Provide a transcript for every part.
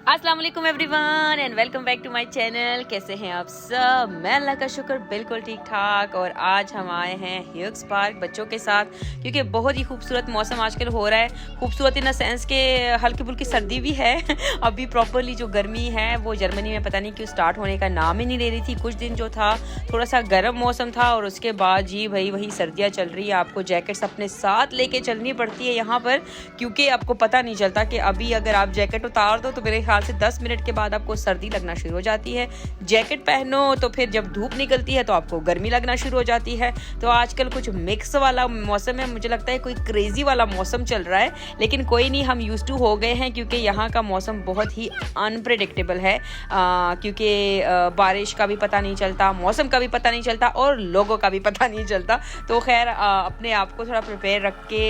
अस्सलाम वालेकुम everyone and welcome back to my channel. कैसे हैं आप सब? मैं अल्लाह का शुक्र बिल्कुल ठीक ठाक। और आज हम आए हैं ह्यूग्स पार्क बच्चों के साथ, क्योंकि बहुत ही खूबसूरत मौसम आजकल हो रहा है। खूबसूरत इन द सेंस के हल्की फुल्की सर्दी भी है अभी प्रॉपरली जो गर्मी है वो जर्मनी में पता नहीं क्यों स्टार्ट होने का नाम ही नहीं ले रही थी। कुछ दिन जो था थोड़ा सा गर्म मौसम था और उसके बाद जी भाई वही सर्दियाँ चल रही है। आपको जैकेट्स अपने साथ लेके चलनी पड़ती है यहाँ पर, क्योंकि आपको पता नहीं चलता कि अभी अगर आप जैकेट उतार दो तो मेरे ख्याल से 10 मिनट के बाद आपको सर्दी लगना शुरू हो जाती है। जैकेट पहनो तो फिर जब धूप निकलती है तो आपको गर्मी लगना शुरू हो जाती है। तो आजकल कुछ मिक्स वाला मौसम है, मुझे लगता है कोई क्रेजी वाला मौसम चल रहा है, लेकिन कोई नहीं, हम यूज्ड टू हो गए हैं क्योंकि यहाँ का मौसम बहुत ही अनप्रेडिक्टेबल है। क्योंकि बारिश का भी पता नहीं चलता, मौसम का भी पता नहीं चलता और लोगों का भी पता नहीं चलता। तो खैर अपने आप को थोड़ा प्रिपेयर रख के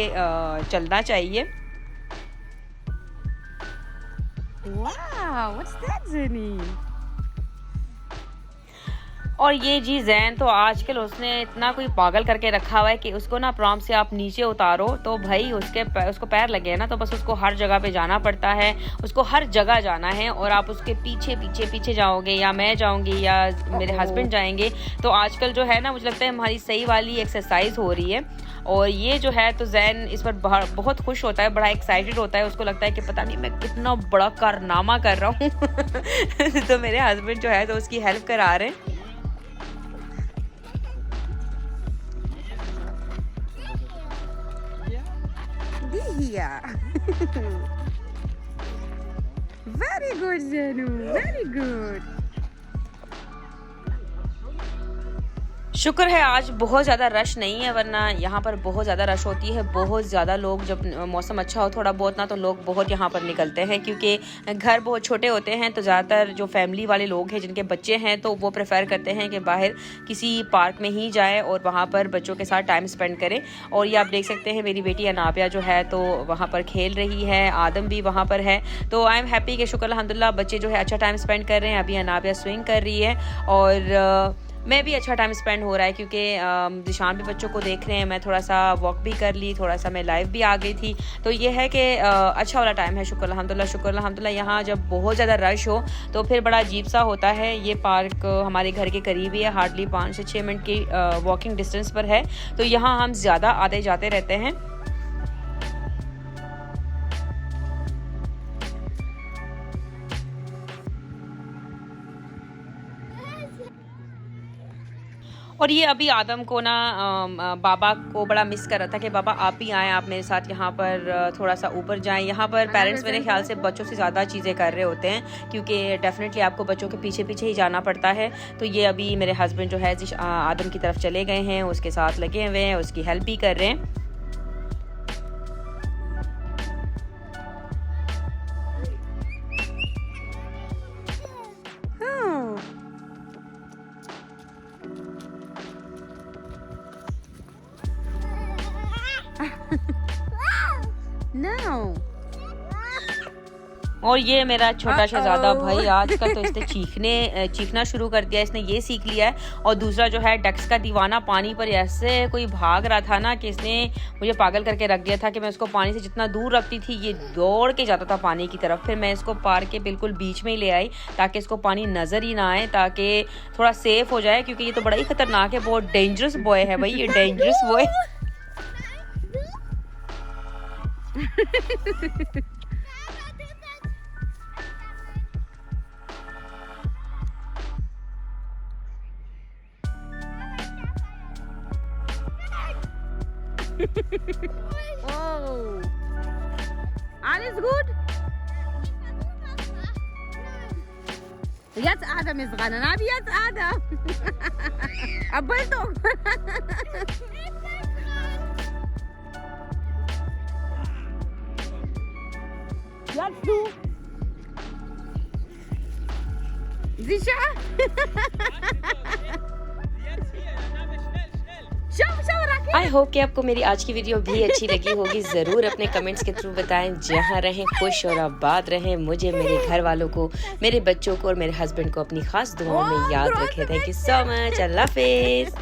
चलना चाहिए। Wow, what's that, Zenny? और ये जी जैन तो आजकल उसने इतना कोई पागल करके रखा हुआ है कि उसको ना प्रॉम से आप नीचे उतारो तो भाई उसको पैर लगे हैं ना, तो बस उसको हर जगह पे जाना पड़ता है, उसको हर जगह जाना है और आप उसके पीछे पीछे पीछे जाओगे या मैं जाऊंगी या मेरे हस्बैंड जाएंगे। तो आजकल जो है ना मुझे लगता है हमारी सही वाली एक्सरसाइज हो रही है। और ये जो है तो जैन इस पर बहुत खुश होता है, बड़ा एक्साइटेड होता है। उसको लगता है कि पता नहीं मैं कितना बड़ा कारनामा कर रहा हूँ तो मेरे हस्बैंड जो है तो उसकी हेल्प करा रहे हैं। Yeah. Very good, Zenu. Very good. शुक्र है आज बहुत ज़्यादा रश नहीं है, वरना यहाँ पर बहुत ज़्यादा रश होती है। बहुत ज़्यादा लोग, जब मौसम अच्छा हो थोड़ा बहुत ना, तो लोग बहुत यहाँ पर निकलते हैं क्योंकि घर बहुत छोटे होते हैं। तो ज़्यादातर जो फैमिली वाले लोग हैं जिनके बच्चे हैं तो वो प्रेफर करते हैं कि बाहर किसी पार्क में ही जाए और वहाँ पर बच्चों के साथ टाइम स्पेंड करें। और ये आप देख सकते हैं मेरी बेटी अनाबिया जो है तो वहाँ पर खेल रही है, आदम भी वहाँ पर है। तो आई एम हैप्पी कि शुक्र अल्हम्दुलिल्लाह बच्चे जो है अच्छा टाइम स्पेंड कर रहे हैं। अभी अनाबिया स्विंग कर रही है और मैं भी अच्छा टाइम स्पेंड हो रहा है क्योंकि दिशान भी बच्चों को देख रहे हैं। मैं थोड़ा सा वॉक भी कर ली, थोड़ा सा मैं लाइव भी आ गई थी। तो ये है कि अच्छा वाला टाइम है। शुक्र अल्हम्दुलिल्लाह। यहाँ जब बहुत ज़्यादा रश हो तो फिर बड़ा अजीब सा होता है। ये पार्क हमारे घर के करीब ही है, हार्डली 5 से 6 मिनट की वॉकिंग डिस्टेंस पर है। तो यहाँ हम ज़्यादा आते जाते रहते हैं। और ये अभी आदम को ना बाबा को बड़ा मिस कर रहा था कि बाबा आप ही आएँ, आप मेरे साथ यहाँ पर थोड़ा सा ऊपर जाएं। यहाँ पर पेरेंट्स मेरे ख्याल से बच्चों से ज़्यादा चीज़ें कर रहे होते हैं क्योंकि डेफिनेटली आपको बच्चों के पीछे पीछे ही जाना पड़ता है। तो ये अभी मेरे हस्बैंड जो है आदम की तरफ चले गए हैं, उसके साथ लगे हुए हैं, उसकी हेल्प भी कर रहे हैं। No. और ये मेरा छोटा शहजादा भाई आजकल तो इसने चीखना शुरू कर दिया, इसने ये सीख लिया है। और दूसरा जो है डक्स का दीवाना, पानी पर ऐसे कोई भाग रहा था ना कि इसने मुझे पागल करके रख दिया था कि मैं उसको पानी से जितना दूर रखती थी ये दौड़ के जाता था पानी की तरफ। फिर मैं इसको पार्क के बिल्कुल बीच में ही ले आई ताकि इसको पानी नज़र ही ना आए, ताकि थोड़ा सेफ हो जाए, क्योंकि ये तो बड़ा ही खतरनाक है, बहुत डेंजरस बॉय है भाई, ये dangerous boy Oh, alles gut? Jetzt Adam ist dran. Na, jetzt Adam. Aber doch. Jetzt du. Sicher? I hope कि आपको मेरी आज की वीडियो भी अच्छी लगी होगी। ज़रूर अपने कमेंट्स के थ्रू बताएं। जहाँ रहें खुश और आबाद रहें। मुझे, मेरे घर वालों को, मेरे बच्चों को और मेरे हस्बैंड को अपनी खास दुआओं में याद रखें। Thank you so much. अल्लाह हाफिज़।